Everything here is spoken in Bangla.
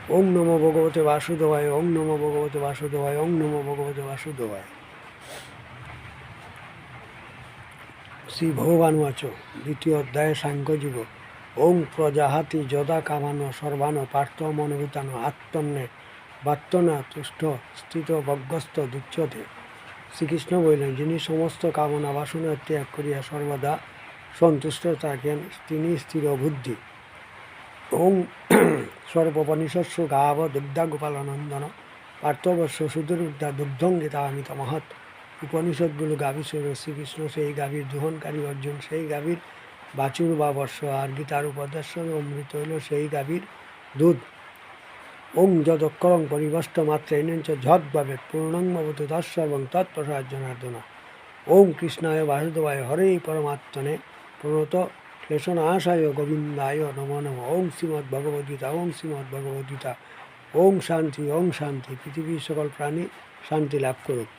ওং নমো ভগবতে বাসুদেবায়, ওং নমো ভগবতে বাসুদেবায়, ওং নমো ভগবতে বাসুদেবায়। শ্রী ভগবানুয়াচ দ্বিতীয় অধ্যায়ে সাংখ্যযোগ। ওং প্রজাহাতি যদা কামানো সর্বানো পার্থ মনোভূতানো আত্মন্যে বাত্তনা তুষ্ট স্থিত বজ্ঞস্ত দুচ্ছতে। শ্রীকৃষ্ণ বললেন, যিনি সমস্ত কামনা বাসনা ত্যাগ করিয়া সর্বদা সন্তুষ্ট থাকেন তিনি স্থির বুদ্ধি। ওং সর্বোপনিষৎসু গাব দুগ্ধা গোপালানন্দন পার্থবর্ষ সুদুর্দা দুগ্ধং গীতা অমিত মহৎ। উপনিষদগুলো গাভী স্বরূপ, শ্রীকৃষ্ণ সেই গাভীর দোহনকারী অর্জুন সেই গাভীর বাছুর বা বর্ষ, আর গীতার উপদেশ্য অমৃত হইল সেই গাভীর দুধ। ওং যদক্ষরং পরিবষ্ট মাত্রেণ চ ঝদ্ভাবে পূর্ণং ভবতু তৎসর্বং তৎপ্রসাদ জনার্দন। ওং কৃষ্ণায় বাসুদেবায় হরে পরমাত্মনে প্রণত ক্লেশনাশায় গোবিন্দায় নমো নমঃ। ওং শ্রীমদ্ ভগবদ্গীতা, ওং শ্রীমদ্ ভগবদ্গীতা। ওং শান্তি, ওং শান্তি। পৃথিবীর সকল প্রাণী শান্তি লাভ করুক।